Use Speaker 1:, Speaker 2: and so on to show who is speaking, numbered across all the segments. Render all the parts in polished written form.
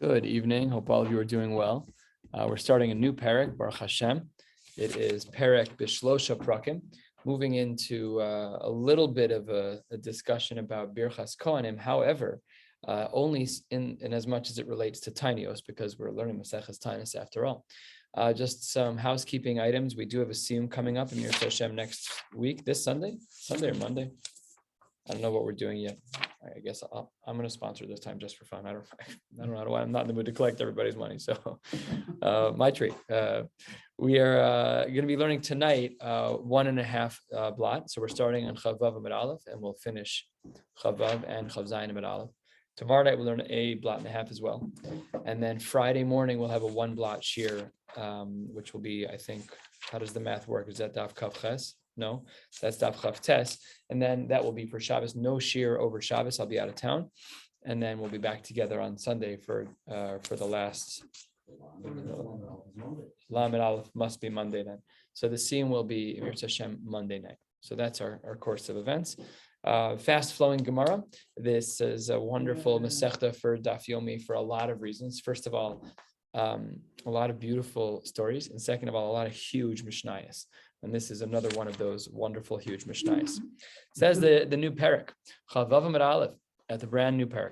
Speaker 1: Good evening. Hope all of you are doing well. We're starting a new parak, Baruch Hashem. It is parak Bishlosha Prakim, moving into a little bit of a discussion about Birchas Kohanim. However, only in as much as it relates to Taanis, because we're learning Maseches Taanis after all. Just some housekeeping items. We do have a shiur coming up in Yirtzeh Hashem next week, this Sunday or Monday. I don't know what we're doing yet. I guess I'm going to sponsor this time just for fun. I don't know why I'm not in the mood to collect everybody's money. So my treat. We are going to be learning tonight 1.5 blot. So we're starting on Chavav Amid Aleph, and we'll finish Chavav and Chav Zayin Amid Aleph. Tomorrow night we'll learn a blot and a half as well. And then Friday morning we'll have a 1 blot shiur, which will be, I think, how does the math work? Is that Daf Kav Ches? No, that's Daf Chav Tes, and then that will be for Shabbos. No shiur over Shabbos. I'll be out of town, and then we'll be back together on Sunday for the last. Lamed Aleph must be Monday then. So the shiur will be Yirtzeh Hashem Monday night. So that's our course of events. Fast flowing Gemara. This is a wonderful Masechta for Daf Yomi for a lot of reasons. First of all, a lot of beautiful stories, and second of all, a lot of huge Mishnayos. And this is another one of those wonderful, huge Mishnayos. Says the new parak, Chavav Amid Aleph, at the brand new parak.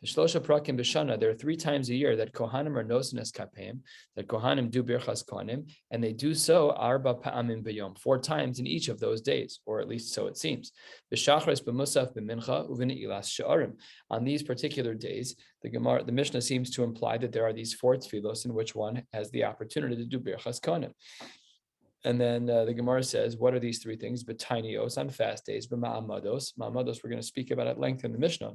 Speaker 1: B'shlosha prakim b'shana, there are 3 times a year that Kohanim are nosen es kapeim, that Kohanim do birchas Kohanim, and they do so arba pa'amim b'yom, 4 times in each of those days, or at least so it seems. B'shachris b'musaf b'mincha uv'ne'ilas she'arim. On these particular days, the Mishnah seems to imply that there are these 4 tefillos in which one has the opportunity to do birchas Kohanim. And then the Gemara says, what are these 3 things? But tinios on fast days, but ma'amados. Ma'amados we're going to speak about at length in the Mishnah.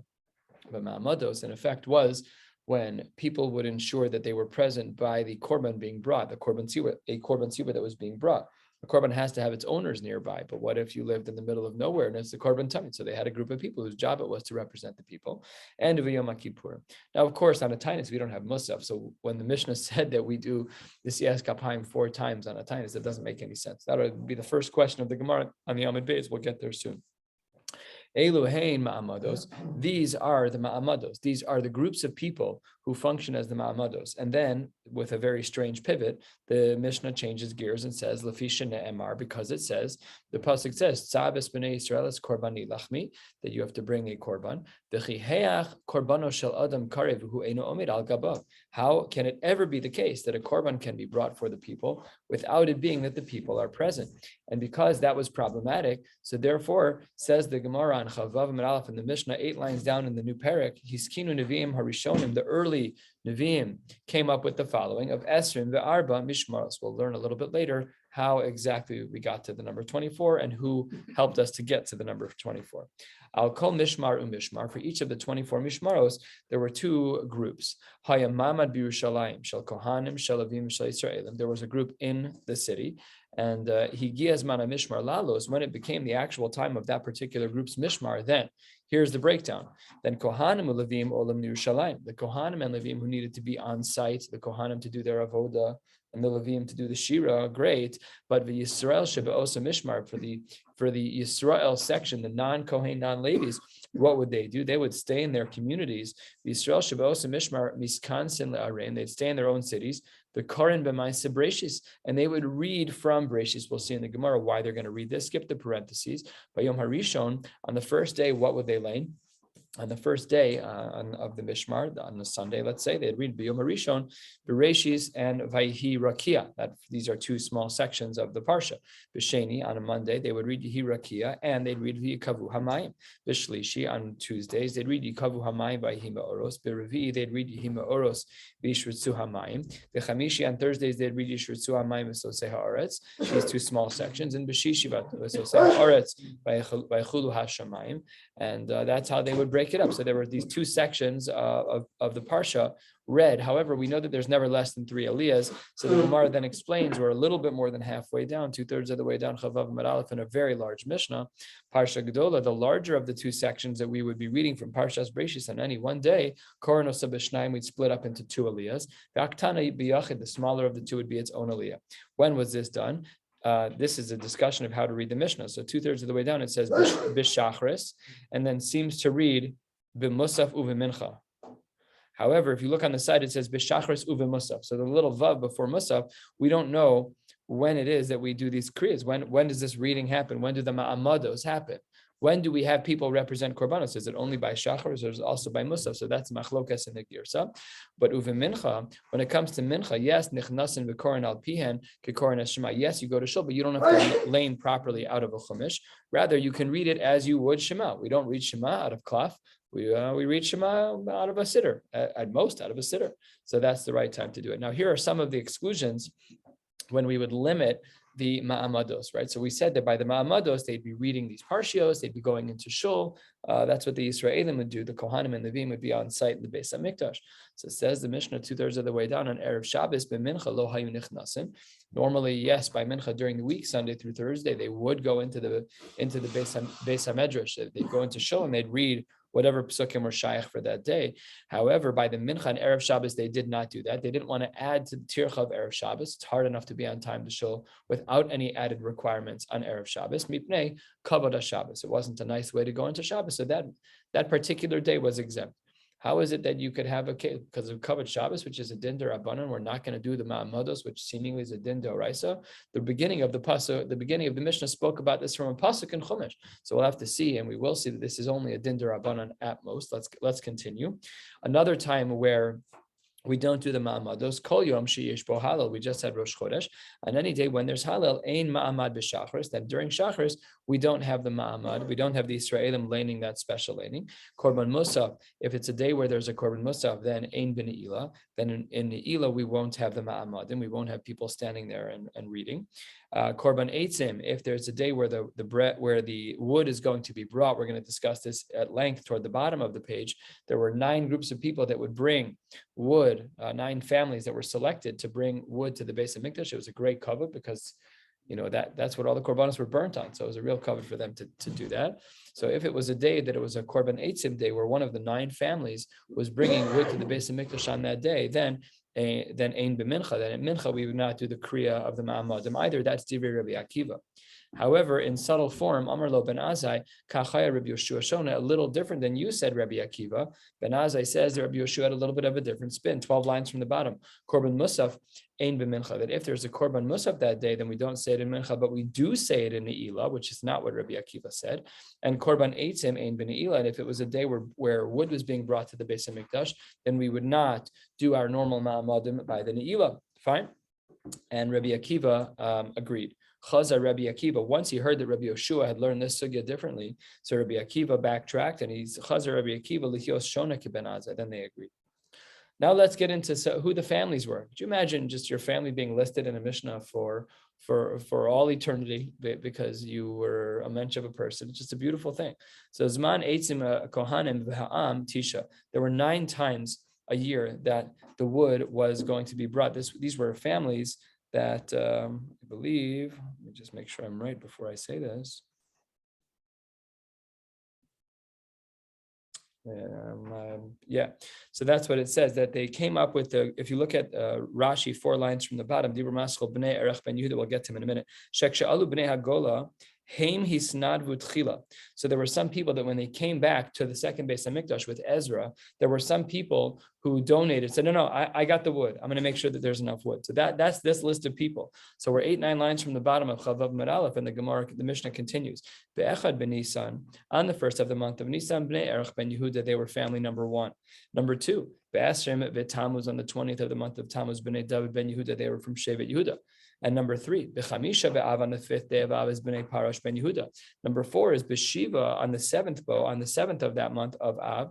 Speaker 1: But ma'amados, in effect, was when people would ensure that they were present by the korban being brought, a korban siur that was being brought. The korban has to have its owners nearby, but what if you lived in the middle of nowhere and it's the korban tamid? So they had a group of people whose job it was to represent the people. And Yom Kippur. Now, of course, on a Taanis, we don't have musaf. So when the Mishnah said that we do the siyas kapayim 4 times on a Taanis, that doesn't make any sense. That would be the first question of the Gemara on the Amid Beis. We'll get there soon. Eluhain ma'amados. These are the ma'amados. These are the groups of people who function as the ma'amados. And then, with a very strange pivot, the Mishnah changes gears and says, Lafisha ne'emar, because it says, the pasuk says, Tzabes b'nei Yisrael es korbani lachmi, that you have to bring a korban. V'chiheach korbano shel adam karev hu eino omid al gabav. How can it ever be the case that a korban can be brought for the people without it being that the people are present? And because that was problematic, so therefore, says the Gemara on Chavav Amid Aleph in the Mishnah, 8 lines down in the new parak, Hiskinu Nevi'im Harishonim, the early Nevi'im came up with the following of Esrim ve'arba mishmaros. We'll learn a little bit later how exactly we got to the number 24 and who helped us to get to the number 24. I'll call mishmar umishmar. For each of the 24 mishmaros, there were 2 groups. Hayamamad b'Yerushalayim shel Kohanim shel Levim shel Yisraelim. There was a group in the city, and Higiaz mana mishmar lalos, when it became the actual time of that particular group's mishmar, then here's the breakdown. Then Kohanim u'Levim olam Yerushalayim. The Kohanim and Levim who needed to be on site, the Kohanim to do their avoda, and the Levim to do the shira, great. But the Yisrael shebe'osa mishmar, for the Yisrael section, the non-Kohen, non-Levis, what would they do? They would stay in their communities. The Yisrael shebe'osa mishmar miskansin le'arein. They'd stay in their own cities. The Koren b'maaseh Breshis, and they would read from Breshis. We'll see in the Gemara why they're going to read this. Skip the parentheses. By Yom Harishon, on the first day, what would they learn? On the first day of the Mishmar, on the Sunday, let's say, they'd read B'Yom Harishon, Bereshis, and Vayhi Rakia. These are 2 small sections of the Parsha. B'Sheni, on a Monday, they would read Yehi Rakia, and they'd read V'Yikavu Hamayim. B'Shlishi, on Tuesdays, they'd read Yikavu Hamayim V'Yehi Me'oros. B'Revi, they'd read Yehi Me'oros V'Yishritzu Hamayim. B'Chamishi, on Thursdays, they'd read Yishritzu Hamayim V'Sosei Haaretz. These 2 small sections. And B'Shishi V'Sosei Haaretz V'Yechulu HaShamayim. And that's how they would break it up. So there were these 2 sections of the Parsha read. However, we know that there's never less than 3 aliyahs. So the Gemara then explains we're a little bit more than halfway down, 2/3 of the way down, Chavav Amid Aleph, in a very large Mishnah. Parsha Gedola, the larger of the 2 sections that we would be reading from Parshas Breshis on any one day, Koronos B'Shnayim, we'd split up into 2 aliyahs. V'Aktana B'Yachid, the smaller of the 2 would be its own aliyah. When was this done? This is a discussion of how to read the Mishnah. So 2/3 of the way down, it says B'Shachris, and then seems to read B'Musaf U'V'Mincha. However, if you look on the side, it says b'shachris uve musaf. So the little vav before musaf, we don't know when it is that we do these kriyas. When does this reading happen? When do the ma'amados happen? When do we have people represent korbanos? Is it only by shachar, or is it also by musaf? So that's machlokas in the girsa. But uve mincha, when it comes to mincha, yes, nichnasin v'korin al pihen kekorin shema. Yes, you go to shul, but you don't have to lane properly out of a chumash. Rather, you can read it as you would shema. We don't read shema out of klaf. We read shema out of a siddur, at most out of a siddur. So that's the right time to do it. Now, here are some of the exclusions when we would limit the ma'amados, right? So we said that by the ma'amados, they'd be reading these parshios, they'd be going into shul. That's what the Yisraelim would do. The Kohanim and Levim would be on site in the Beis HaMikdash. So it says the Mishnah 2/3 of the way down on Erev Shabbos, b'mincha lo hayu nichnasim. Normally, yes, by mincha during the week, Sunday through Thursday, they would go into the Beis HaMedrash. They'd go into shul and they'd read whatever psukim were shaykh for that day. However, by the mincha and Erev Shabbos, they did not do that. They didn't want to add to the tircha of Erev Shabbos. It's hard enough to be on time to shul without any added requirements on Erev Shabbos. Mipnei kavod Shabbos. It wasn't a nice way to go into Shabbos. So that particular day was exempt. How is it that you could have a case because of kavod Shabbos, which is a din d'Rabbanan? We're not going to do the ma'amados, which seemingly is a din d'oraisa. The beginning of the pasuk, the beginning of the Mishnah spoke about this from a pasuk in Chumash. So we'll have to see, and we will see that this is only a din d'Rabbanan at most. Let's continue. Another time where we don't do the ma'amados. Kol yom sheyesh bo halal. We just had Rosh Chodesh. On any day when there's halal, ein ma'amad b'shachris. Then during shachris, we don't have the ma'amad. We don't have the Yisraelim laning that special laning. Korban musaf. If it's a day where there's a korban musaf, then ein b'ne'ilah. Then in ne'ilah we won't have the ma'amad, and we won't have people standing there and reading. Korban eitzim. If there's a day where the wood is going to be brought, we're going to discuss this at length toward the bottom of the page. There were 9 groups of people that would bring wood, 9 families that were selected to bring wood to the Beis HaMikdash. It was a great kavod because, that's what all the korbanos were burnt on. So it was a real kavod for them to do that. So if it was a day that it was a korban eitzim day where one of the 9 families was bringing wood to the Beis HaMikdash on that day, then ein b'mincha. Then at mincha we would not do the kriya of the ma'amadim either. That's divrei Rabbi Akiva. However, in subtle form, Amar lo ben Azai, kachaya Rabbi Yoshua Shona, a little different than you said, Rabbi Akiva. Ben Azai says that Rabbi Yoshua had a little bit of a different spin, 12 lines from the bottom. Korban musaf, ein b'mincha, that if there's a korban musaf that day, then we don't say it in mincha, but we do say it in ne'ilah, which is not what Rabbi Akiva said. And korban eitzim, ein b'ne'ilah, and if it was a day where wood was being brought to the Beis HaMikdash, then we would not do our normal ma'amadim by the ne'ilah. Fine? And Rabbi Akiva agreed. Chazar Rabbi Akiva, once he heard that Rabbi Yoshua had learned this sugya differently, so Rabbi Akiva backtracked and he's Chazar Rabbi Akiva lichios shona ki ben Azai. Then they agreed. Now let's get into who the families were. Could you imagine just your family being listed in a Mishnah for all eternity because you were a mensch of a person? It's just a beautiful thing. So Zman Eitzim Kohanim v'Ha'am Tisha. There were 9 times a year that the wood was going to be brought. These were families that I believe, let me just make sure I'm right before I say this. So that's what it says, that they came up with if you look at Rashi, 4 lines from the bottom, Dibur Maschel B'nei Erech Ben Yehuda, we'll get to him in a minute. Shek She'alu B'nei HaGola, Heim Hisnadvu Tchila. So there were some people that when they came back to the second Beis HaMikdash with Ezra, there were some people who donated, said, no, I got the wood. I'm going to make sure that there's enough wood. So that's this list of people. So we're 8-9 lines from the bottom of Chavav Mud Aleph, and the Gemara, the Mishnah continues. Be'echad ben Nisan, on the first of the month of Nisan, Bnei Erech ben Yehuda, they were family number 1. Number 2, Be'asrim V'Tammuz, on the 20th of the month of Tammuz, Bnei David ben Yehuda, they were from Shevet Yehuda. And number 3, B'chamisha be'av, on the 5th day of Av, is Bnei Parash ben Yehuda. Number 4 is B'shiva, on the 7th bow, on the 7th of that month of Av.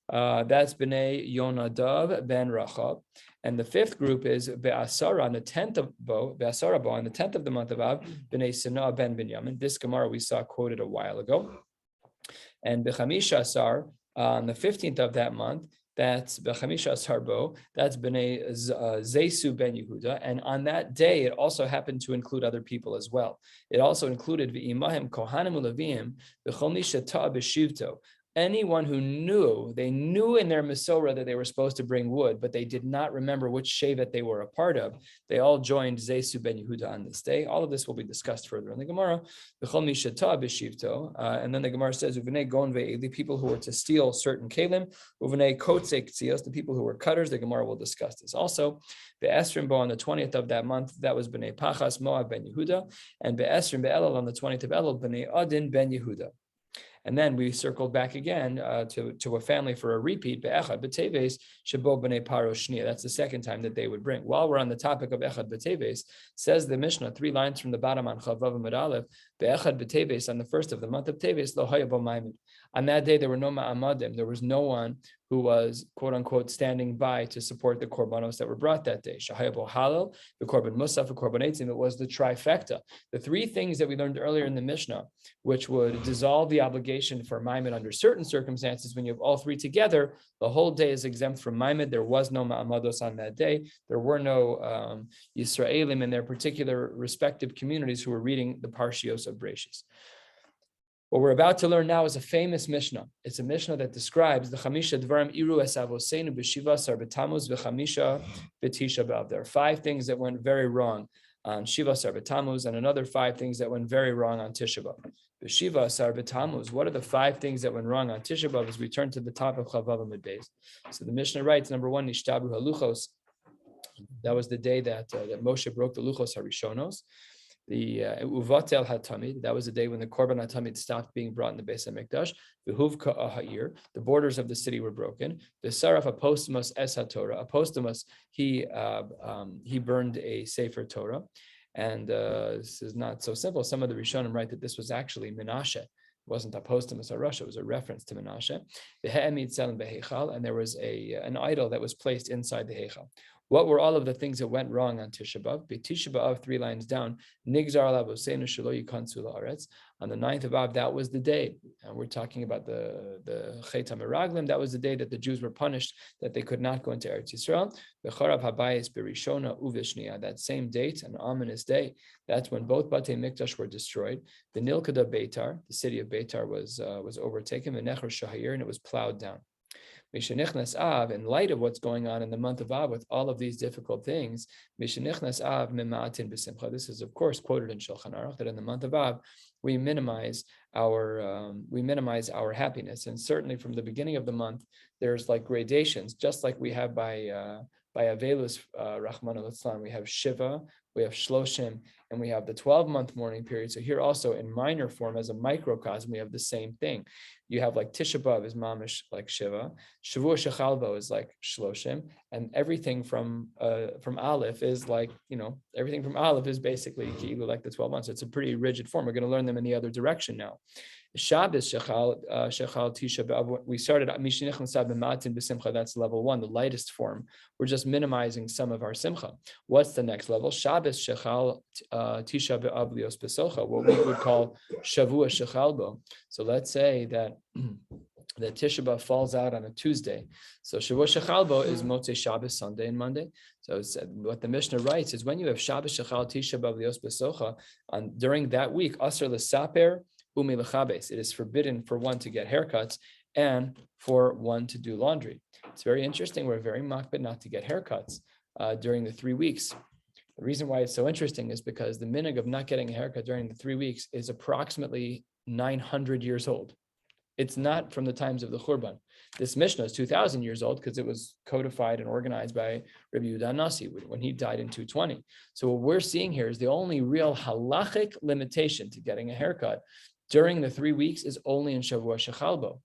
Speaker 1: That's Bnei Yonadav ben Rachab. And the 5th group is Be'asara, on the 10th of bow, Be'asara bow, on the 10th of the month of Av, Bnei Sinah ben Binyamin. This Gemara we saw quoted a while ago. And B'chamisha Asar, on the 15th of that month, that's B'chamisha Sarbo, that's B'nai Zesu ben Yehuda, and on that day it also happened to include other people as well. It also included V'imahim Kohanim U'Levim B'chol Misha Ta'a B'Shivto. anyone who they knew in their Masorah that they were supposed to bring wood, but they did not remember which Shevet they were a part of, they all joined Zesu ben Yehuda on this day. All of this will be discussed further in the Gemara. And then the Gemara says, the people who were to steal certain kelim, the people who were cutters. The Gemara will discuss this also. Be'esrim bo on the 20th of that month, that was Bnei Pachas Moab ben Yehuda, and Be'esrim be'elul on the 20th of Elul, Bnei Adin ben Yehuda. And then we circled back again to a family for a repeat. Be'echad b'teves shebo b'nei paro shnia. That's the second time that they would bring. While we're on the topic of echad b'teves, says the Mishnah, 3 lines from the bottom on Chavav Amud Aleph, be'echad b'teves, on the first of the month of Teves, lo haya bo maimed. On that day, there were no ma'amadim. There was no one who was, quote unquote, standing by to support the korbanos that were brought that day. Shahaya bo halal, the korban musaf, the korban eitzim. It was the trifecta. The 3 things that we learned earlier in the Mishnah, which would dissolve the obligation for maimed under certain circumstances. When you have all 3 together, the whole day is exempt from maimed. There was no ma'amados on that day. There were no Yisraelim in their particular respective communities who were reading the Parshios of Breshis. What we're about to learn now is a famous Mishnah. It's a Mishnah that describes the Chamisha Dvarim Iru Es Avosenu B'Shiva Sar B'Tammuz V'Chamisha B'Tisha B'Av. There are 5 things that went very wrong on Shiva Sar B'Tammuz, and another 5 things that went very wrong on Tisha B'Av. B'Shiva Sar B'Tammuz. What are the 5 things that went wrong on Tisha B'Av as we turn to the top of Chavav Amud Beis? So the Mishnah writes, number 1, Nishtabru Haluchos. That was the day that Moshe broke the Luchos Harishonos. The Uvatel HaTamid, that was the day when the Korban HaTamid stopped being brought in the Beis HaMikdash. V'huvka Ha'ir, the borders of the city were broken. The Saraf Apostomus Es HaTorah, Apostomus, he burned a Sefer Torah. And this is not so simple. Some of the Rishonim write that this was actually Menashe. It wasn't Apostomus or Russia, it was a reference to Menashe. The He'emid Selim Behechal, and there was an idol that was placed inside the Heichal. What were all of the things that went wrong on Tisha B'Av? Tisha B'Av, 3 lines down. Nigzar Lavosenu Shelo Yikansu La'aretz. On the 9th of Av, that was the day. And we're talking about the Chet HaMeraglim. That was the day that the Jews were punished, that they could not go into Eretz Yisrael. V'charav Habayis Berishona Uvishnia. That same date, an ominous day, that's when both Batei Mikdash were destroyed. The Nilkada Beitar, the city of Beitar, was overtaken. The Nechor Shahir, and it was plowed down. Mishenichnas Av, in light of what's going on in the month of Av with all of these difficult things, Mishenichnas Av Mima'atin B'Simcha. This is, of course, quoted in Shulchan Aruch that in the month of Av we minimize our happiness, and certainly from the beginning of the month there's like gradations, just like we have by Avelus Rahman al-Islam. We have Shiva, we have Shloshim, and we have the 12-month mourning period. So here also in minor form as a microcosm, we have the same thing. You have like Tisha B'Av is mamish like Shiva, Shavua Shechalvo is like Shloshim, and everything from Aleph is like, everything from Aleph is basically like the 12 months. It's a pretty rigid form. We're going to learn them in the other direction now. Shabbos Shechal Tisha B'Av. We started Mishinech L'Sab B'Matin B'Simcha. That's level 1, the lightest form. We're just minimizing some of our simcha. What's the next level? Shabbos Shechal Tisha B'Av Lios B'Socha, what we would call Shavua Shechalbo. So let's say that that Tisha B'Av falls out on a Tuesday. So Shavua Shechalbo is Motzei Shabbos, Sunday and Monday. So what the Mishnah writes is when you have Shabbos Shechal Tisha B'Av Lios B'Socha, during that week, Asr L'Saper Umi L'Chabes, it is forbidden for one to get haircuts and for one to do laundry. It's very interesting. We're very makbid not to get haircuts during the 3 weeks. The reason why it's so interesting is because the minhag of not getting a haircut during the 3 weeks is approximately 900 years old. It's not from the times of the Churban. This Mishnah is 2,000 years old because it was codified and organized by Rabbi Yehuda Nasi when he died in 220. So what we're seeing here is the only real halachic limitation to getting a haircut during the 3 weeks is only in Shavua Shechalbo.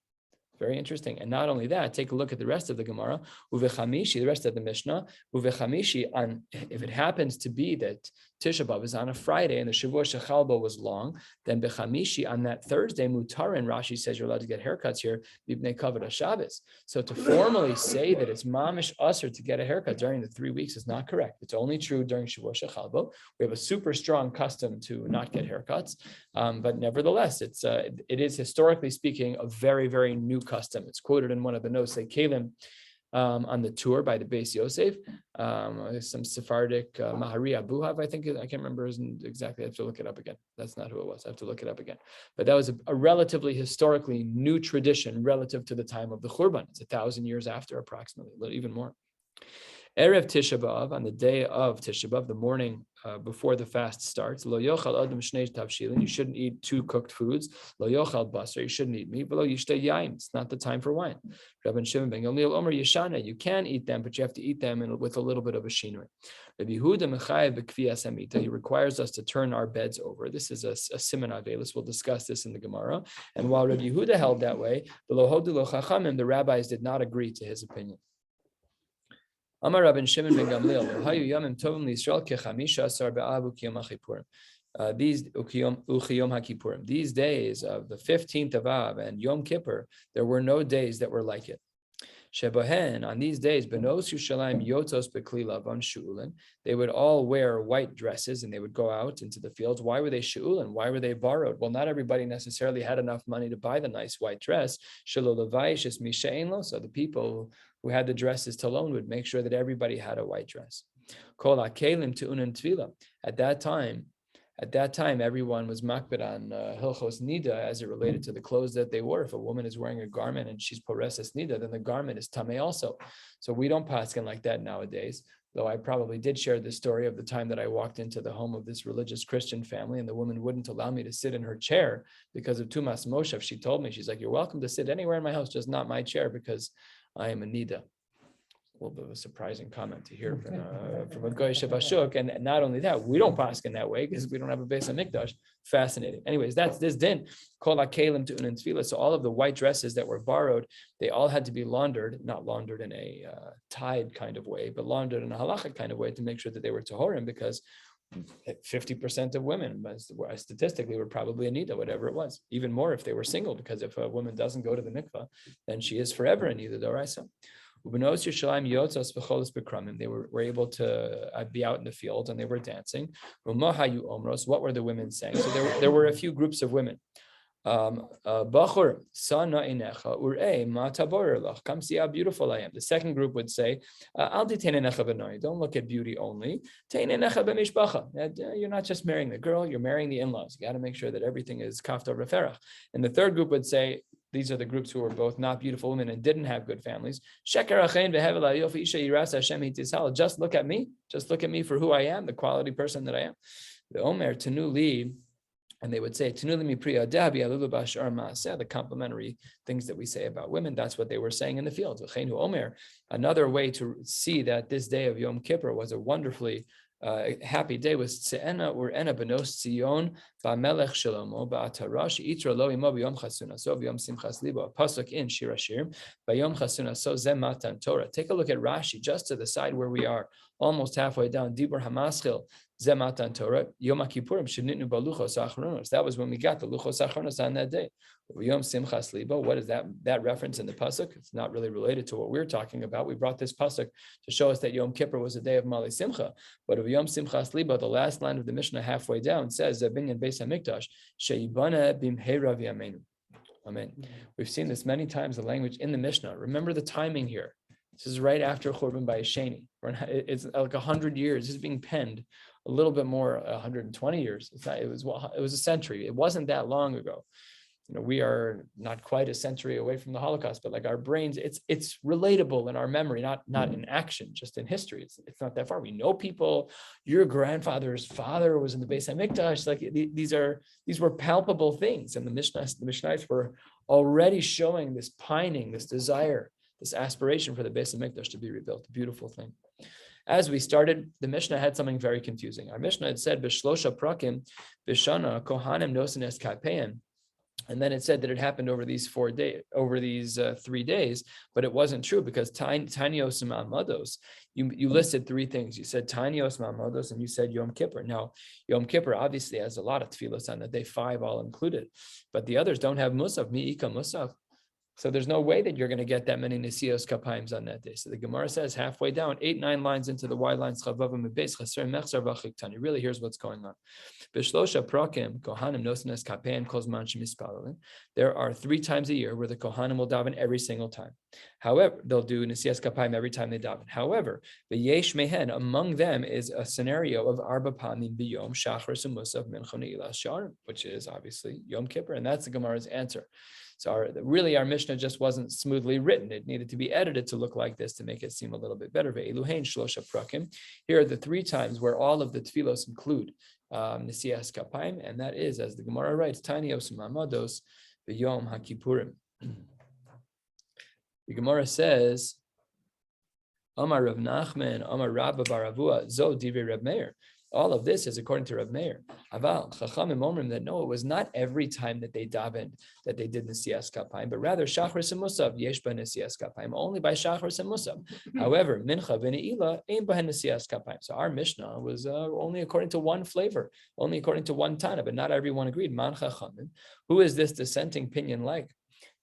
Speaker 1: Very interesting. And not only that, take a look at the rest of the Gemara, Uvechamishi, the rest of the Mishnah, Uvechamishi, if it happens to be that Tisha B'Av is on a Friday and the Shavua Shechalbo was long, then Bechamishi, on that Thursday, Mutarin, Rashi says you're allowed to get haircuts here, Bibnei Kavod Shabbos. So to formally say that it's mamish usher to get a haircut during the 3 weeks is not correct. It's only true during Shavua Shechalbo. We have a super strong custom to not get haircuts, but nevertheless, it is historically speaking a very, very new custom. It's quoted in one of the notes, say Kalim, on the tour by the Beis Yosef. Some Sephardic Mahari Abuhav, I think. I can't remember exactly. I have to look it up again. That's not who it was. I have to look it up again. But that was a relatively historically new tradition relative to the time of the Churban. It's 1,000 years after, approximately, a little even more. Erev Tisha B'Av, on the day of Tisha B'Av, the morning before the fast starts, Lo yochal adam shnei tavshilin, you shouldn't eat 2 cooked foods. Lo yochal basar, you shouldn't eat meat. V'lo yishteh yain, it's not the time for wine. Rabbi Shimon ben Gamliel Omer Yeshana, you can eat them, but you have to eat them with a little bit of a shinui. Rabbi Yehuda mechayev b'kviyas hamita, he requires us to turn our beds over. This is a siman avelis. We'll discuss this in the Gemara. And while Rabbi Yehuda held that way, the rabbis did not agree to his opinion. Amar Rabbi Shimon ben Gamliel, Hayu Yamim Tovim L'Yisrael Kechamisha Asar B'Av Ukiyom HaKippurim. These Ukiyom HaKippurim. These days of the 15th of Av and Yom Kippur, there were no days that were like it. Shebohen, on these days, Benos Yushalayim Yotos Bekli Lavan Shu'ulin, they would all wear white dresses and they would go out into the fields. Why were they Shu'ulin? Why were they borrowed? Well, not everybody necessarily had enough money to buy the nice white dress. Shelo Levaish is Misha'in Lo, so the people who had the dresses to loan would make sure that everybody had a white dress. Kol HaKelim Te'unan Tvila. At that time, everyone was makbid on Hilchos Nida as it related to the clothes that they wore. If a woman is wearing a garment and she's Poreses Nida, then the garment is Tameh also. So we don't paskin like that nowadays, though I probably did share the story of the time that I walked into the home of this religious Christian family and the woman wouldn't allow me to sit in her chair because of Tumas Moshev. She told me, she's like, you're welcome to sit anywhere in my house, just not my chair because I am a Nida. A little bit of a surprising comment to hear from a Goy Shabashuk. And not only that, we don't pass in that way because we don't have a Beis HaMikdash. Fascinating. Anyways, that's this din. Kol HaKelim Te'unan Tefillah. So all of the white dresses that were borrowed, they all had to be laundered, not laundered in a tied kind of way, but laundered in a halachic kind of way to make sure that they were Tahorim, because 50% of women, statistically, were probably a nida, whatever it was. Even more if they were single, because if a woman doesn't go to the mikvah, then she is forever a nida d'oraisa. They were able to be out in the field and they were dancing. What were the women saying? So there were a few groups of women. Bachur, come see how beautiful I am. The second group would say, don't look at beauty only. You're not just marrying the girl, you're marrying the in-laws. You got to make sure that everything is kafta referach. And the third group would say, these are the groups who were both not beautiful women and didn't have good families. Just look at me. Just look at me for who I am, the quality person that I am. The Omer Tanuli, and they would say, the complimentary things that we say about women, that's what they were saying in the fields. Another way to see that this day of Yom Kippur was a wonderfully happy day was Tse'ena Ur'ena Benos Tzion Ba'melech Shalomo Ba'atarash Yitra Lo Imo B'Yom Chasuna So B'Yom Simchas Libo, a pasuk in Shir Hashirim B'Yom Chasuna So Zem Matan Torah. Take a look at Rashi just to the side where we are, almost halfway down. Dibur Hamaschil Zem Matan Torah Yom Kippurim Shenitnu Baluchos Achronos. That was when we got the Luchos Achronos on that day. B'Yom Simchas Libo. What is that reference in the pasuk? It's not really related to what we're talking about. We brought this pasuk to show us that Yom Kippur was a day of Mali Simcha, but of Yom Simchas Libo, the last line of the Mishnah halfway down says Binyan Beis HaMikdash Sheibana Bimheira V'Yameinu. Amen. We've seen this many times, the language in the Mishnah. Remember the timing here. This is right after Churban by Sheni. It's like 100 years. This is being penned a little bit more, 120 years. It was a century. It wasn't that long ago. We are not quite a century away from the Holocaust, but like our brains, it's relatable in our memory, not in action, just in history. It's not that far. We know people. Your grandfather's father was in the Beis HaMikdash. Like these were palpable things, and the Mishnayos were already showing this pining, this desire, this aspiration for the Beis HaMikdash to be rebuilt. A beautiful thing. As we started, the Mishnah had something very confusing. Our Mishnah had said, "B'shlosha prakim b'shana kohanim nosin es kapeim." And then it said that it happened over these 3 days, but it wasn't true because Tanios and Ma'amados, you listed 3 things. You said Tanios, Ma'amados, and you said Yom Kippur. Now, Yom Kippur obviously has a lot of tefillos on that day, 5 all included, but the others don't have Musaf, Mi'ika Musaf. So there's no way that you're going to get that many Nesios Kapaims on that day. So the Gemara says halfway down, 8-9 lines into the wide lines, really here's what's going on. There are 3 times a year where the Kohanim will daven every single time. However, they'll do Nesias Kapaim every time they daven. However, the Yesh Mehen, among them is a scenario of Arba Pamim Biyom Shachris and Musaf Mincha Ne'ilas Shar, which is obviously Yom Kippur, and that's the Gemara's answer. So our Mishnah just wasn't smoothly written. It needed to be edited to look like this to make it seem a little bit better. Here are the 3 times where all of the tefillos include Nesias Kapaim, and that is, as the Gemara writes, Tanios Mamados V'Yom HaKippurim. The Gemara says, Amar Rav Nachman, Amar Rabba Bar Avua, Zo Divrei Reb Meir. All of this is according to Reb Meir. Aval Chachamim Omrim, that no, it was not every time that they davened that they did Nesias Kapaim, but rather Shachris and Musaf Yesh Ba Nesias Kapaim, only by Shachris and Musaf. However, Mincha v'Ne'ilah Ein Ba Nesias Kapaim. So our Mishnah was only according to one flavor, only according to one Tana, but not everyone agreed. Man Chachamim. Who is this dissenting opinion like?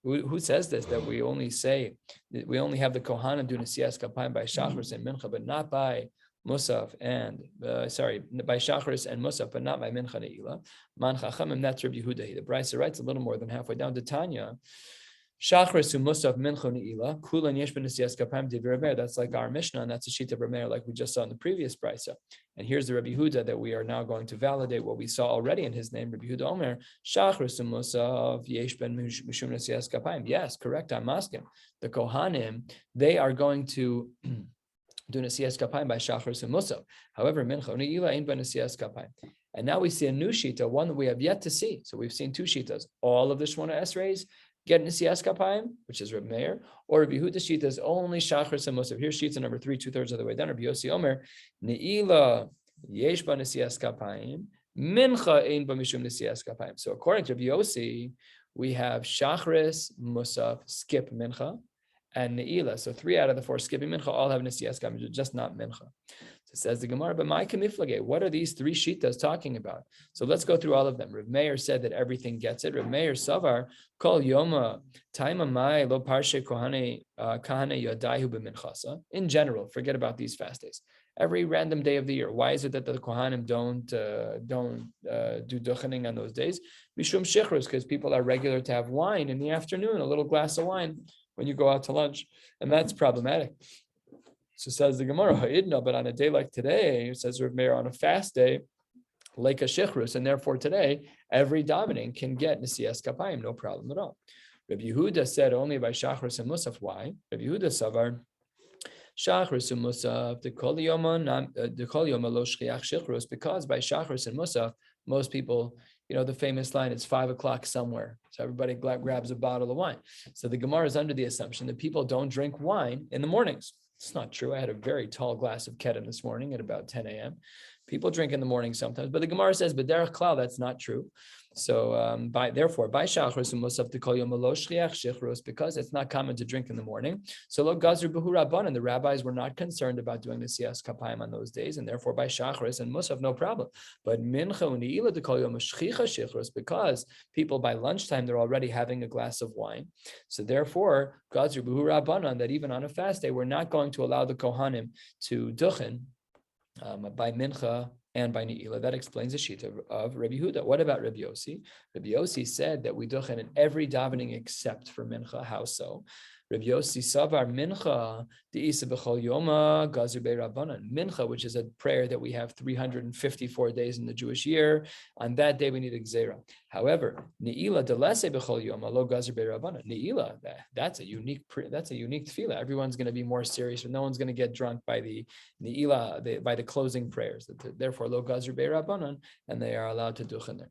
Speaker 1: Who says this? That we only have the Kohanim do Nesias Kapaim by Shachris and Mincha, but not by Musaf and by Shachris and Musaf, but not by Mincha Ne'ilah. Man Chachamim, that's Rabbi Yehuda. The Brisa writes a little more than halfway down to Tanya. Shachris and Musaf Mincha Ne'ilah, Kulan Yesh Ben Nesias Kapaim Divrei Reb Meir. That's like our Mishnah, and that's a sheet of Reb Meir, like we just saw in the previous Brisa. And here's the Rabbi Yehuda that we are now going to validate what we saw already in his name. Rabbi Yehuda Omer, Shachris and Musaf Yesh Ben Mishum Nesias Kapaim. Yes, correct. I'm asking. The Kohanim, they are going to do Nesias Kapaim by Shachris and Musaf. However, Mincha Ne'ilah ain't by Nesias Kapaim. And now we see a new shita, one that we have yet to see. So we've seen 2 shitas. All of the Shmona Esreis get Nesias Kapaim, which is Reb Meir, or Rabbi Yehuda shita is only Shachris and Musaf. Here's shita number 3, 2/3 of the way down. Rabbi Yossi Omer, Ne'ilah yesh ba Nesias Kapaim, Mincha ein ba mishum Nesias Kapaim. So according to Rabbi Yossi, we have Shachris, Musaf, skip Mincha, and Ne'ilah. So 3 out of the 4 skipping Mincha all have Nesias Kapaim, just not Mincha. So says the Gemara, but my kamiflage, what are these 3 shitas talking about? So let's go through all of them. Rav Meir said that everything gets it. Rav Meir Savar, Kol Yoma, Taima Mai, Lo Parshe Kahane Yadaihu B'Minchasa. In general, forget about these fast days. Every random day of the year. Why is it that the Kohanim don't do duchening on those days? Mishum Shichrus, because people are regular to have wine in the afternoon, a little glass of wine when you go out to lunch, and that's problematic. So says the Gemara, Ha'idna, but on a day like today, it says Rav Meir, on a fast day, like a shichrus, and therefore today, every davening can get Nesias Kapaim, no problem at all. Rabbi Yehuda said only by Shachris and Musaf. Why? Rabbi Yehuda Savar, Shachris and Musaf, the Kol Yoma lo shchiach shichrus, because by Shachris and Musaf, most people, the famous line is 5 o'clock somewhere. So everybody grabs a bottle of wine. So the Gemara is under the assumption that people don't drink wine in the mornings. It's not true. I had a very tall glass of kedim this morning at about 10 a.m. People drink in the morning sometimes, but the Gemara says, "B'derech klal," that's not true. So, by shachris and musaf to kol yom lo shchiach shichrus, because it's not common to drink in the morning. So lo gazru b'hu rabbanan, the rabbis were not concerned about doing the Nesias Kapaim on those days, and therefore by shachris and musaf, no problem. But mincha u'ne'ilah to kol yom shchicha shichrus, because people by lunchtime they're already having a glass of wine. So therefore, gazru b'hu rabbanan, that even on a fast day we're not going to allow the kohanim to duchen by mincha and by Ne'ilah. That explains the sheet of Rabbi Yehuda. What about Rabbi Yossi? Rabbi Yossi said that we duchen in every davening except for mincha. How so? Rabbi Yossi savar mincha de'isa b'chol yoma gazer be'rabbanan. Mincha, which is a prayer that we have 354 days in the Jewish year. On that day we need a gzeira. However, Ne'ilah delese b'chol yoma lo gazer be'rabbanan. Ne'ilah, that's a unique tefillah. Everyone's going to be more serious, but no one's going to get drunk by the Ne'ilah, by the closing prayers. Therefore, lo gazer be'rabbanan, and they are allowed to duchen there.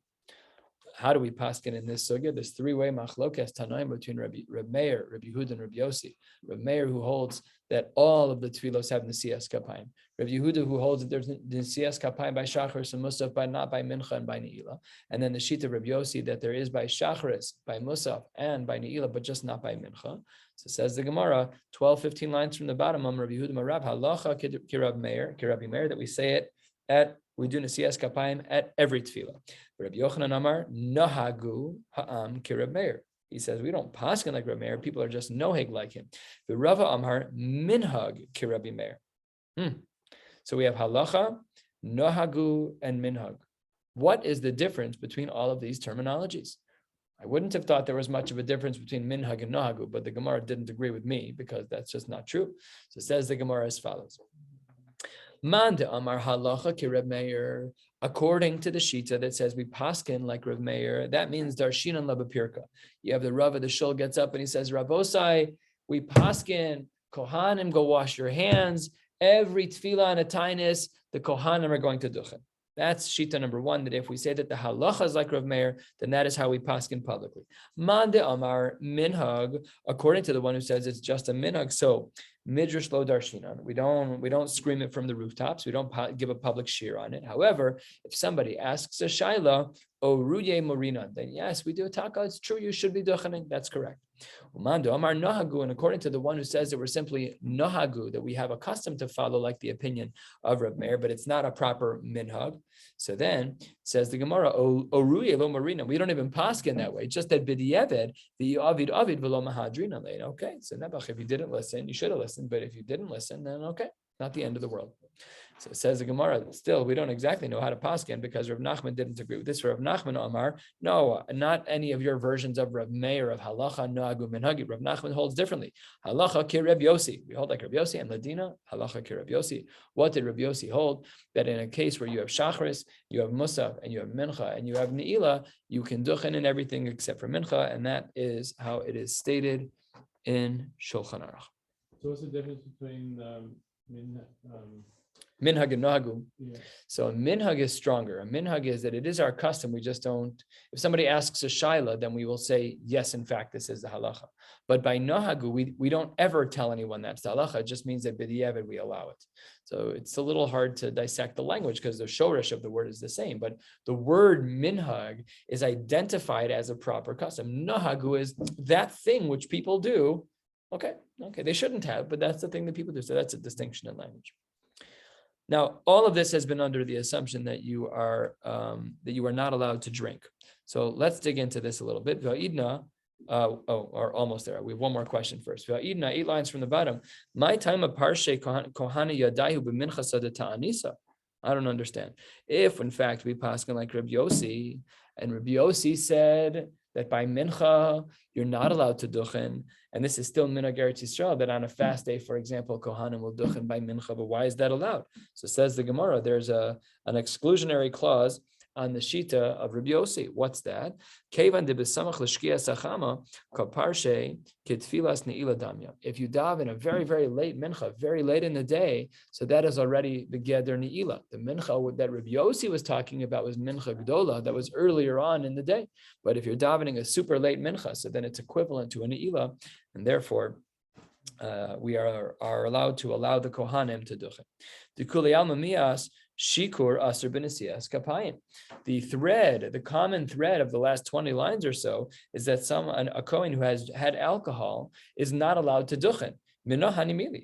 Speaker 1: How do we paskin in this sugya? There's 3-way machlokes tanaim between Rabbi Meir, Rabbi Yehuda, and Rabbi Yossi. Rabbi Meir, who holds that all of the tefillos have Nesias Kapaim. Rabbi Yehuda, who holds that there's Nesias Kapaim by Shachris and Musaf, but not by Mincha and by Ne'ilah. And then the sheet of Rabbi Yossi that there is by Shachris, by Musaf, and by Ne'ilah, but just not by Mincha. So says the Gemara, 12-15 lines from the bottom, Rabbi Yehuda Marab, halacha ki Rabbi Meir, that we say it we do Nesias Kapaim at every tefillah. Rabbi Yochanan Amar, Nahagu Ha'am ki Rabbi Meir. He says, we don't paskin like Rabbi Meir. People are just noheg like him. The Rava Amar minhag ki Rabbi Meir. So we have halacha, nohagu, and minhag. What is the difference between all of these terminologies? I wouldn't have thought there was much of a difference between minhag and nohagu, but the Gemara didn't agree with me because that's just not true. So it says the Gemara as follows. Man de amar halacha ki Reb Meir. According to the Shita that says we paskin like Reb Meir, that means darshinan labapirka. You have the Rav of the Shul gets up and he says, Rabosai, we paskin, Kohanim, go wash your hands. Every tefillah and a Taanis, the Kohanim are going to duchen. That's Shita number one, that if we say that the halacha is like Rav Meir, then that is how we paskin publicly. Man de amar minhag, according to the one who says it's just a minhag. So midrash lo darshinan. We don't scream it from the rooftops. We don't give a public shiur on it. However, if somebody asks a shaila, o ruye morina, then yes, we do a taka. It's true. You should be duchening. That's correct. Umando amar nohagu, and according to the one who says that we're simply nohagu, that we have a custom to follow like the opinion of Reb Meir, but it's not a proper minhag. So then says the Gemara, o ruye lo morina. We don't even paskin that way. Just that b'di'eved the avid v'lo mahadrina lein. Okay, so Nebuch, if you didn't listen, you should have listened. But if you didn't listen, then okay, not the end of the world. So it says the Gemara, still, we don't exactly know how to paskin because Rav Nachman didn't agree with this. Rav Nachman Amar, no, not any of your versions of Rav Meir of halacha, noagu, minhagi. Rav Nachman holds differently. Halacha ki Reb Yossi. We hold like Reb Yossi, and Ladina, halacha ki Reb Yossi. What did Reb Yossi hold? That in a case where you have shachris, you have musaf, and you have mincha, and you have ne'ilah, you can duchen in everything except for mincha, and that is how it is stated in Shulchan Aruch.
Speaker 2: So what's the difference between
Speaker 1: minhag and nohagu?
Speaker 2: Yeah.
Speaker 1: So a minhag is stronger. A minhag is that it is our custom. We just don't, if somebody asks a shaila, then we will say, yes, in fact, this is the halacha. But by nohagu, we don't ever tell anyone that's the halacha. It just means that b'di'evid we allow it. So it's a little hard to dissect the language because the shoresh of the word is the same. But the word minhag is identified as a proper custom. Nohagu is that thing which people do. Okay, they shouldn't have, but that's the thing that people do. So that's a distinction in language. Now, all of this has been under the assumption that you are not allowed to drink. So let's dig into this a little bit. Va'idna, or almost there. We have one more question first. Va'idna, 8 lines from the bottom. My time of parshe kohana yadayu b'minchas ta'anisa. I don't understand. If in fact we paskin like Rabbi Yossi, and Rabbi Yossi said that by mincha you're not allowed to duchen, and this is still minhag Eretz Yisrael, that on a fast day, for example, kohanim will duchen by mincha. But why is that allowed? So says the Gemara, there's an exclusionary clause on the shita of Rabbi Yossi. What's that? Kevan de besamach l'shkia sachama kaparshe kitfilas ne'ilah damya. If you daven in a very, very late mincha, very late in the day, so that is already the geder ne'ilah. The mincha that Rabbi Yossi was talking about was mincha gdola, that was earlier on in the day. But if you're davening a super late mincha, so then it's equivalent to a ne'ilah, and therefore we are allowed to allow the kohanim to duchen. The kuliyal mamias shikur aser b'nesiyas kapayim. The common thread of the last 20 lines or so is that a kohen who has had alcohol is not allowed to duchen.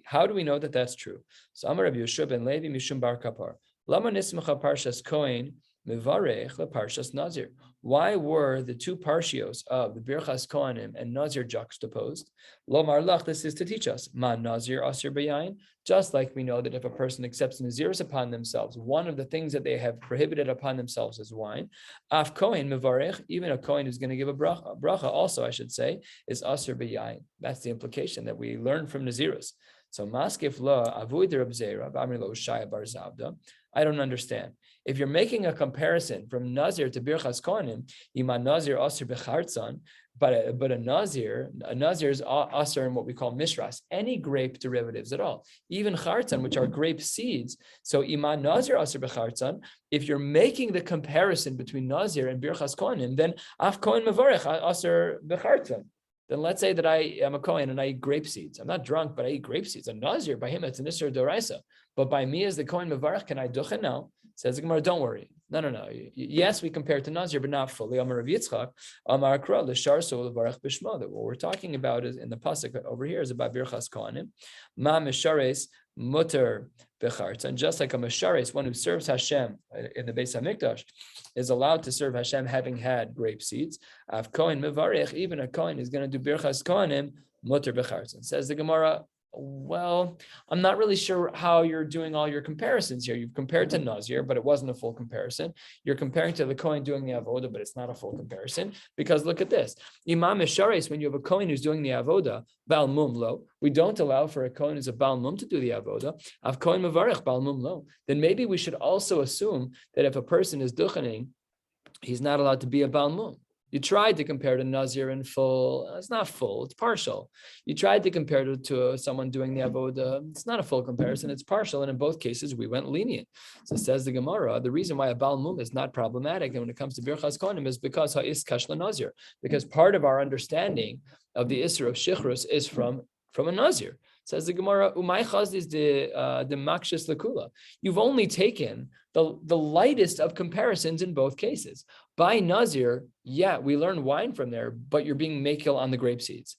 Speaker 1: How do we know that that's true? So Amar Rabbi Yeshua ben Levi mishum bar kapar. Lama nismacha parshas kohen mivarech leparshas nazir. Why were the two parshios of the Birchas Kohanim and Nazir juxtaposed? Lomar lach, this is to teach us. Ma Nazir asir b'yayin. Just like we know that if a person accepts Naziris upon themselves, one of the things that they have prohibited upon themselves is wine. Af Kohen mivarech, even a Kohen who's going to give a bracha also, I should say, is asir b'yayin. That's the implication that we learn from Naziris. So maskif la avoid Reb Zera b'amri lo shaya bar zavda. I don't understand. If you're making a comparison from Nazir to Birchas Kohanim, ima Nazir asir b'chartzan, but a Nazir is asir in what we call mishras, any grape derivatives at all, even chartzan, which are grape seeds. So ima Nazir asir b'chartzan. If you're making the comparison between Nazir and Birchas Kohanim, then af Kohen mevarech asir b'chartzan. Then let's say that I am a Kohen and I eat grape seeds. I'm not drunk, but I eat grape seeds. A Nazir, by him, it's an Isser Doraisa. But by me as the Kohen Mevarach, can I duchen? No. Says the Gemara, don't worry. No. Yes, we compare it to Nazir, but not fully. Amar Rav Yitzchak, Amar Akra, L'shar So L'varach B'shma. That what we're talking about is in the pasuk over here is about Birchas Kohanim. Ma Mishares mutter bechartz. And just like a Meshares, one who serves Hashem in the Beis Hamikdash, is allowed to serve Hashem having had grape seeds. Av Kohen Mevarech, even a Kohen is going to do Birchas Kohanim, mutter bechartz. Says the Gemara, well, I'm not really sure how you're doing all your comparisons here. You've compared to Nazir, but it wasn't a full comparison. You're comparing to the Kohen doing the Avoda, but it's not a full comparison, because look at this. Imam Meshares, when you have a Kohen who's doing the Avoda, Bal Mum Lo, we don't allow for a Kohen who's a Bal Mum to do the Avoda. Av Kohen Mevarech Bal Mum Lo. Then maybe we should also assume that if a person is duchening, he's not allowed to be a Bal Mum. You tried to compare to Nazir in full. It's not full, it's partial. You tried to compare it to someone doing the Avoda. It's not a full comparison, it's partial. And in both cases, we went lenient. So says the Gemara, the reason why a Baal Mum is not problematic, and when it comes to Birchas Kohanim, is because ha'is kashla Nazir. Because part of our understanding of the Isser of Shichrus is from a Nazir. Says the Gemara, Umay Chaz is the Makshis Lakula. You've only taken the lightest of comparisons in both cases. By Nazir, yeah, we learn wine from there, but you're being makil on the grape seeds.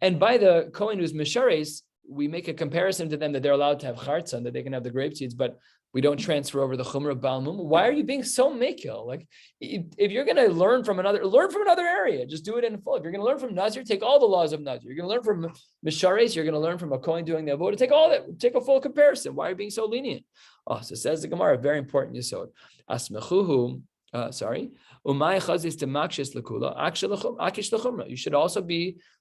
Speaker 1: And by the Kohen who's Meshares, we make a comparison to them that they're allowed to have chartzah, that they can have the grape seeds, but we don't transfer over the chumrah of Baal Mum. Why are you being so makil? Like, if you're going to learn from another area. Just do it in full. If you're going to learn from Nazir, take all the laws of Nazir. You're going to learn from Meshares, you're going to learn from a Kohen doing the avodah. Take all that. Take a full comparison. Why are you being so lenient? Oh, so says the Gemara, very important yesod. Asmechuhu. Umay chazis to makshis lekula, akish lechumra. You should also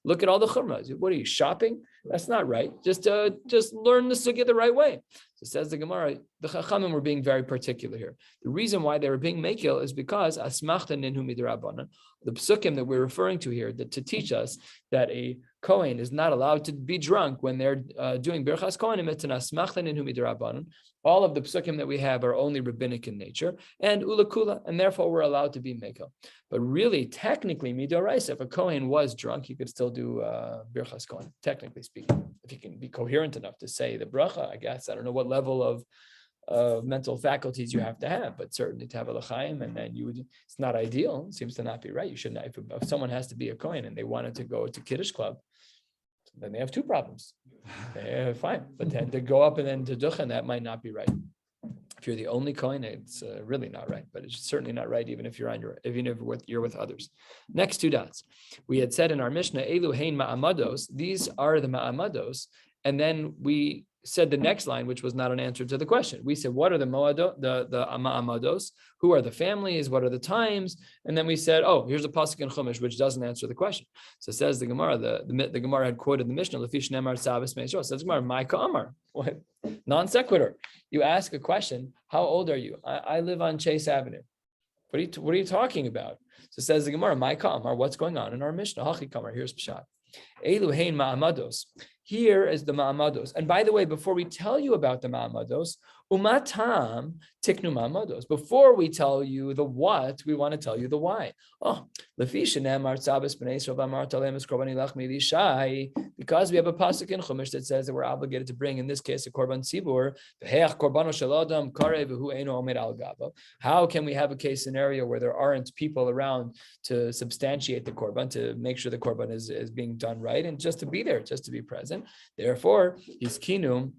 Speaker 1: look at all the chumras. What are you, shopping? That's not right. Just learn the sugya the right way. So says the Gemara, the Chachamim were being very particular here. The reason why they were being makil is because asmachta ninhu midrabanan. The psukim that we're referring to here, that to teach us that a Kohen is not allowed to be drunk when they're doing Birchas Kohanim, it's an asmachta ninhu midrabanan. All of the psukim that we have are only rabbinic in nature, and ulakula, and therefore we're allowed to be mekel. But really, technically, midoraisa, if a Kohen was drunk, he could still do Birchas Kohanim, technically speaking. If he can be coherent enough to say the bracha, I guess. I don't know what level of mental faculties you have to have, but certainly to have a l'chaim, and then it's not ideal. It seems to not be right. You shouldn't. If someone has to be a Kohen and they wanted to go to Kiddush Club, then they have two problems. Fine, but then to go up and then to duchen, that might not be right. If you're the only Kohen, it's really not right. But it's certainly not right even if you're with others. Next two dots. We had said in our Mishnah, Elu hein ma'amados. These are the ma'amados, and then we said the next line, which was not an answer to the question. We said, what are the ma'amados? Who are the families? What are the times? And then we said, oh, here's a pasuk in Chumash, which doesn't answer the question. So it says the Gemara, the Gemara had quoted the Mishnah, Lefish Nemar Sabas Meisro. Says Gemara, Maika Amar. What? Non sequitur. You ask a question, how old are you? I live on Chase Avenue. What are you talking about? So it says the Gemara, Maika Amar, what's going on in our Mishnah? Hachi Kamar, here's Pshat. Elu hein ma'amados. Here is the ma'amados. And by the way, before we tell you about the ma'amados, umatam tiknu ma'amados. Before we tell you the what, we want to tell you the why. Oh, because we have a pasuk in Chumash that says that we're obligated to bring, in this case, a korban tzibur. How can we have a case scenario where there aren't people around to substantiate the korban, to make sure the korban is being done right, and just to be there, just to be present? Therefore, he's kinu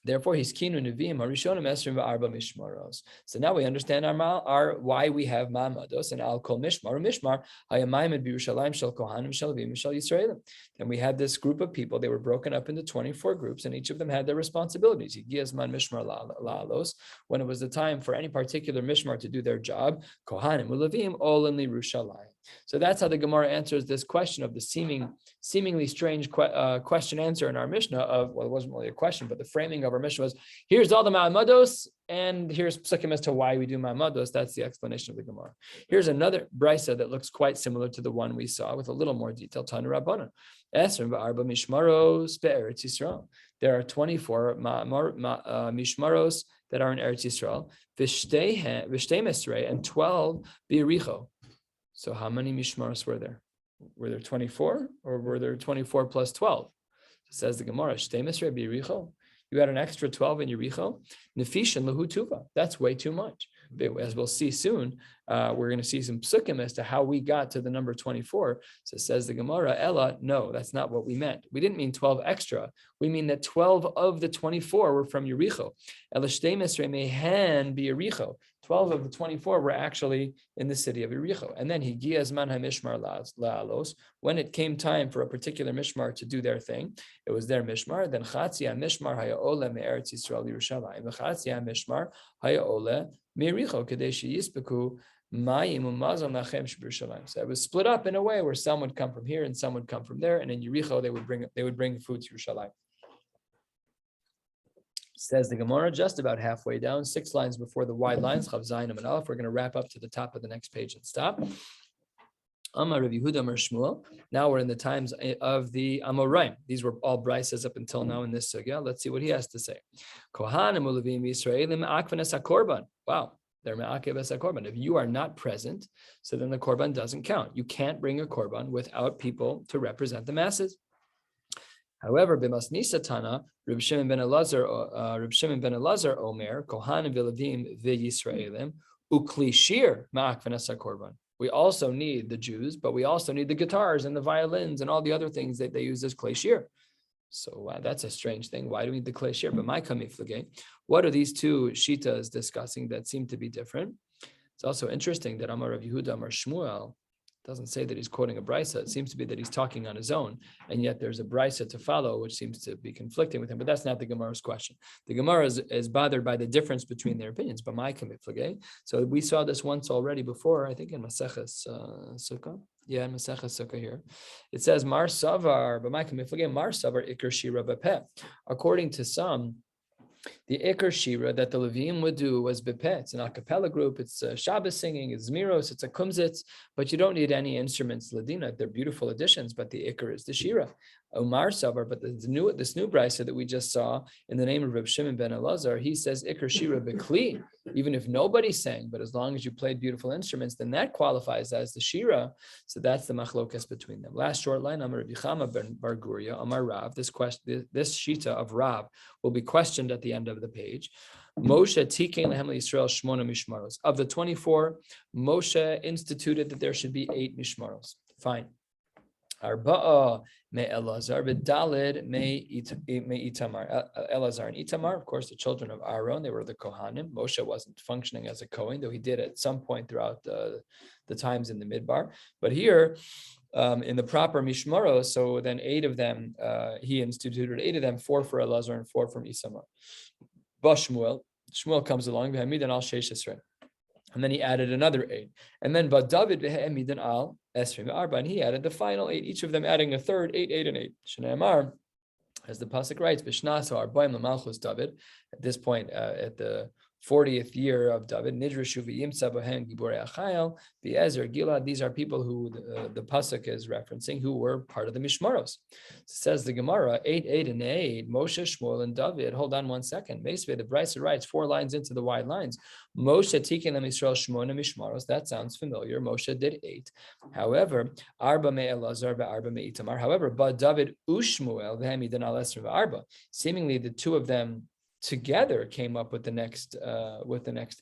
Speaker 1: neviim harishonim esrim v'arba mishmaros. So now we understand our why we have ma'amados, and al kol mishmar hayamayim b'Yerushalayim shel kohanim shel levim shel Yisraelim. And we had this group of people. They were broken up into 24 groups, and each of them had their responsibilities. Yigiyazman mishmar la'alos, when it was the time for any particular mishmar to do their job. Kohanim u'levim all in Yerushalayim. So that's how the Gemara answers this question of the seemingly strange question answer in our Mishnah of, well, it wasn't really a question, but the framing of our Mishnah was, here's all the ma'amados, and here's psukim as to why we do ma'amados. That's the explanation of the Gemara. Here's another brisa that looks quite similar to the one we saw with a little more detail. Tanu Rabbanan. Esrim v'arba mishmaros be'eretz Yisrael. There are 24 mishmaros that are in Eretz Yisrael. V'shtei mesrei, and 12 b'Yericho. So how many mishmaros were there? Were there 24, or were there 24 plus 12? It says the Gemara, Shtei Mesrei b'Yericho. You had an extra 12 in Yericho. Nefishin lahu tuva. That's way too much. as we'll see soon, we're going to see some psukim as to how we got to the number 24. So it says the Gemara, Ella, no, that's not what we meant. We didn't mean 12 extra. We mean that 12 of the 24 were from Yericho. Ela shtei mesrei mehen be Yericho. 12 of the 24 were actually in the city of Yericho. And then Higia Zman HaMishmar La'alos, when it came time for a particular Mishmar to do their thing, it was their Mishmar. Then Chatzi HaMishmar Haya'ole Me'eretz Yisrael Yerushalayim. Chatzi HaMishmar Haya'ole Me'ericho Kadesh Yispeku Mayim Umazon Lachem Shebirushalayim. So it was split up in a way where some would come from here and some would come from there. And in Yericho, they would bring food to Yerushalayim. Says the Gemara, just about halfway down, 6 lines before the wide lines, Chav Zayin and Aleph. We're going to wrap up to the top of the next page and stop. Amar Rabbi Yehuda Amar Shmuel. Now we're in the times of the Amoraim. These were all brises up until now in this sugya. Let's see what he has to say. Kohanim u'levim Yisraelim akvanes hakorban. Wow, they're me'akev es hakorban. If you are not present, so then the korban doesn't count. You can't bring a korban without people to represent the masses. However, b'masnisa tana, Reb Shimon ben Elazar Omer, Kohanim v'levim v'Yisraelim, ukli shiur ma'akvanes hakorban. We also need the Jews, but we also need the guitars and the violins and all the other things that they use as klei shiur. So that's a strange thing. Why do we need the klei shiur? But my kamiflage, what are these two shitas discussing that seem to be different? It's also interesting that Amar Rav Yehuda Amar Shmuel doesn't say that he's quoting a brisa. It seems to be that he's talking on his own, and yet there's a brisa to follow, which seems to be conflicting with him. But that's not the Gemara's question. The Gemara is bothered by the difference between their opinions. But my kamiflage. So we saw this once already before, I think in Maseches Sukkah. Yeah, in Maseches Sukkah here, it says Mar Savar, but my kamiflage Mar Savar Iker Shira Bepeh. According to some, the Iker Shira that the Levim would do was Bepeh. It's an a cappella group. It's Shabbos singing. It's Zmiros. It's a kumzitz. But you don't need any instruments, Ladina. They're beautiful additions, but the Iker is the Shira. Omar Savar, but this new brisa that we just saw in the name of Reb Shimon ben Elazar, he says Iker Shira Bekli. Even if nobody sang, but as long as you played beautiful instruments, then that qualifies as the Shira. So that's the machlokas between them. Last short line, Amar Rabbi Chama ben Bar Guria, Amar Rav. This shita of Rav will be questioned at the end of the page. Moshe tikein lehem Yisrael shmona mishmaros. Of the 24, Moshe instituted that there should be 8 mishmaros. Fine. Arba'a me Elazar, v'dalid me Itamar. Elazar and Itamar, of course, the children of Aaron, they were the Kohanim. Moshe wasn't functioning as a Kohen, though he did at some point throughout the times in the Midbar. But here, in the proper Mishmaros, so then 8 of them, he instituted 8 of them, 4 for Elazar and 4 from Isamar. Shmuel comes along, v'hamidan al sheish esrei. And then he added another 8. And then David v'hamidan al esrei v'arba, and he added the final 8, each of them adding a third, 8, 8, and 8. Shneimar, as the pasuk writes, b'shnas ha'arbaim l'malchus David. At this point, at the 40th year of David, Nidrashu v'yimtza bohem giborei achayil v'ezer Gilad. These are people who the pasuk is referencing, who were part of the Mishmaros. Says the Gemara, 8, 8, and 8. Moshe, Shmuel, and David. Hold on one second. Basically, the Brisa writes 4 lines into the wide lines. Moshe tikin lam Yisrael shmona mishmaros. That sounds familiar. Moshe did 8. However, arba me Elazar v'arba me Itamar. However, but David u'Shmuel v'hamidan al esrei v'arba. Seemingly, the 2 of them together came up with the next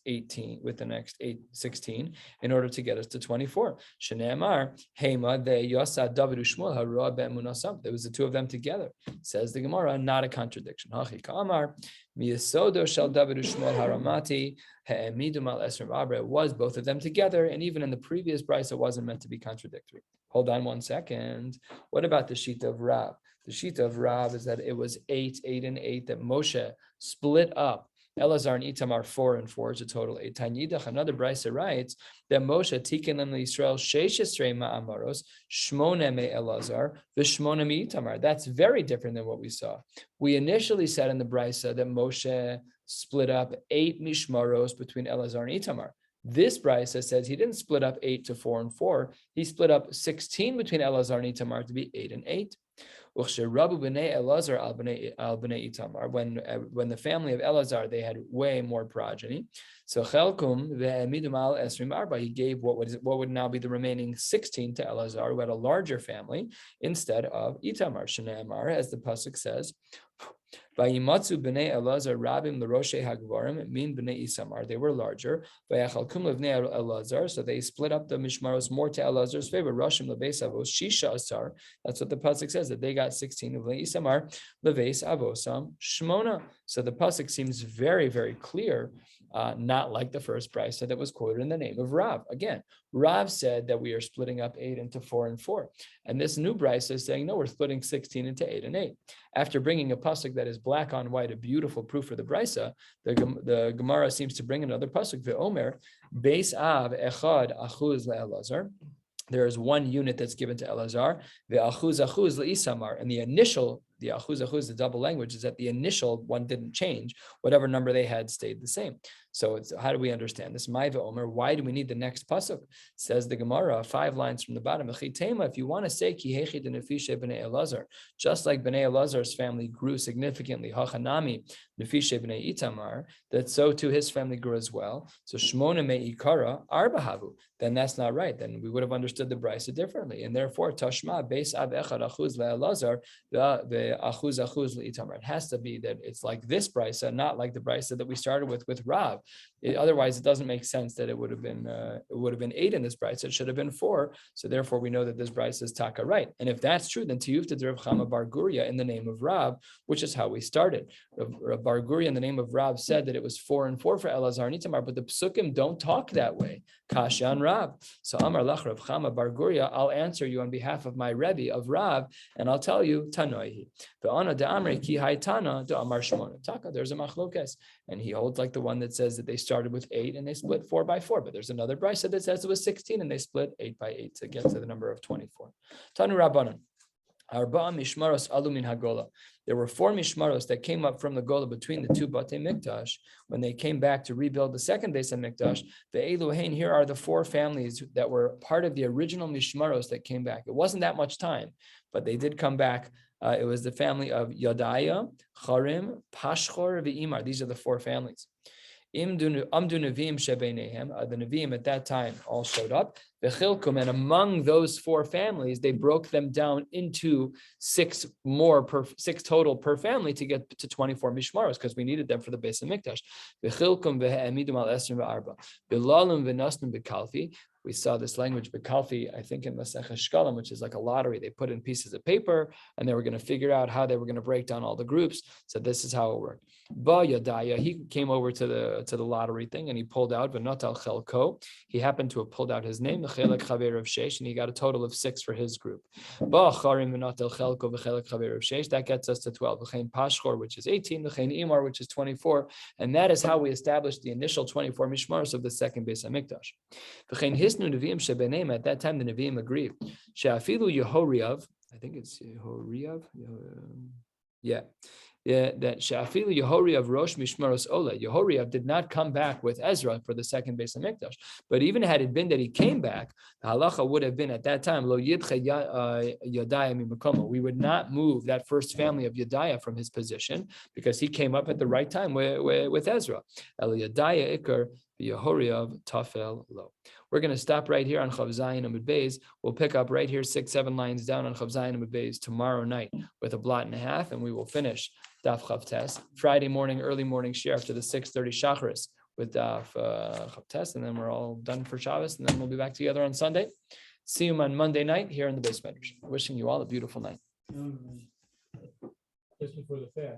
Speaker 1: 18, with the next 16 in order to get us to 24. Shneimar Hema de Yosa David u'Shmuel hara be'emunasam. There was the 2 of them together. Says the Gemara, not a contradiction. Hachi ka'amar miyasodo shel David u'Shmuel haramati he'emidum al esrei v'arba. It was both of them together, and even in the previous brisa, it wasn't meant to be contradictory. Hold on one second. What about the shita of Rav? The shita of Rav is that it was 8, 8, and 8 that Moshe split up. Elazar and Itamar 4 and 4 is a total 8. Tanyidach, another brisa writes that Moshe tiken lam Yisrael sheish esrei ma'amaros shmona me Elazar v'shmona me Itamar. That's very different than what we saw. We initially said in the brisa that Moshe split up 8 mishmaros between Elazar and Itamar. This brisa says he didn't split up 8 to 4 and 4. He split up 16 between Elazar and Itamar to be 8 and 8. When the family of Elazar, they had way more progeny. So Chelkum ve'emidum al esrim arba, he gave what would now be the remaining 16 to Elazar, who had a larger family, instead of Itamar. Shneimar, as the pasuk says, Vayimatzu b'nei Elazar rabim l'roshei hagvarim min b'nei Isamar. They were larger. Vayachalkum levnei Elazar. So they split up the mishmaros more to Elazar's favor. Roshim leveis avos shisha asar. That's what the pasuk says, that they got 16 of b'nei Isamar leveis avosam shmona. So the pasuk seems very, very clear. Not like the first brisa that was quoted in the name of Rav. Again, Rav said that we are splitting up 8 into 4 and 4. And this new brisa is saying, no, we're splitting 16 into 8 and 8. After bringing a pasuk that is black on white, a beautiful proof for the brisa, the Gemara seems to bring another pasuk, Ve'omer, Beis Av Echad Achuz LeElazar. There is one unit that's given to Elazar, Ve'achuz Achuz LeIsamar. And the achuz, the double language, is that the initial one didn't change. Whatever number they had stayed the same. So how do we understand this? Ma'va Omer, why do we need the next pasuk? Says the Gemara, 5 lines from the bottom. If you want to say Ki hechid nefishe b'nei Elazar, just like b'nei Elazar's family grew significantly, hachanami nefishe b'nei Itamar, that so too his family grew as well. So shmona me'ikara arbahavu. Then that's not right. Then we would have understood the brisa differently, and therefore tashma beis av echad achuz le'Elazar ve'achuz achuz le'itamar. It has to be that it's like this brisa, not like the brisa that we started with Rav. Otherwise, it doesn't make sense that it would have been 8 in this brisa. It should have been 4. So therefore, we know that this brisa is taka right. And if that's true, then tiyufta Rav Chama bar Guria in the name of Rav, which is how we started. Rav bar Guria in the name of Rav said that it was 4 and 4 for Elazar and Itamar, but the psukim don't talk that way. Kashan Rav. So Amar Lach Rav Chama bar Guria, I'll answer you on behalf of my Rebbe of Rav, and I'll tell you Tanoihi. Ve'ana de'amre ki haytana de'amar shmona. Taka, there's a machlokes, and he holds like the one that says that they started with 8 and they split 4 by 4. But there's another brisa that says it was 16 and they split 8 by 8 to get to the number of 24. Tanu Rabbanan. Arba mishmaros alu min hagola. There were 4 mishmaros that came up from the Gola between the 2 Batei Mikdash when they came back to rebuild the second Beis HaMikdash. The Eluhain, here are the 4 families that were part of the original mishmaros that came back. It wasn't that much time, but they did come back. It was the family of Yodaya, Charim, Pashchor, Ve'imar. These are the 4 families. The Nevi'im at that time all showed up. And among those 4 families, they broke them down into 6 total per family to get to 24 mishmaros, because we needed them for the Beis HaMikdash. We saw this language, Bekalfi, I think in Maseches Shkalim, which is like a lottery. They put in pieces of paper and they were going to figure out how they were going to break down all the groups. So this is how it worked. Ba Yadaya, he came over to the lottery thing and he pulled out V'natal Chelko. He happened to have pulled out his name, the Chelek Chaver of Sheish, and he got a total of 6 for his group. Ba Charim V'natal Chelko V'Chelek Chaver of Sheish. That gets us to 12. V'chein Pashchor, which is 18. V'chein Imar, which is 24. And that is how we established the initial 24 mishmaros of the second Beis HaMikdash. V'chein Hisnu Nevi'im Shebeneim. At that time, the Nevi'im agreed. She'afilu Yehoriav. I think it's Yehoriav. Yeah. That Shafilu Yehoriav Rosh Mishmaros Ola. Yehoriav did not come back with Ezra for the second Beis HaMikdash. But even had it been that he came back, the halacha would have been at that time, Lo Yidche Yodaya Mimakomo. We would not move that first family of Yodaya from his position because he came up at the right time with Ezra. El Yodaya Iker Yehoriav Tafel Lo. We're going to stop right here on Chav Zayin Amud Beis. We'll pick up right here 6-7 lines down on Chav Zayin Amud Beis tomorrow night with a blot and a half, and we will finish Daf Chav Tes Friday morning, early morning shiur after the 6:30 Shacharis with Daf Chav Tes, and then we're all done for Shabbos, and then we'll be back together on Sunday. See you on Monday night here in the Beis Medrash. Wishing you all a beautiful night.
Speaker 2: Just before the fast.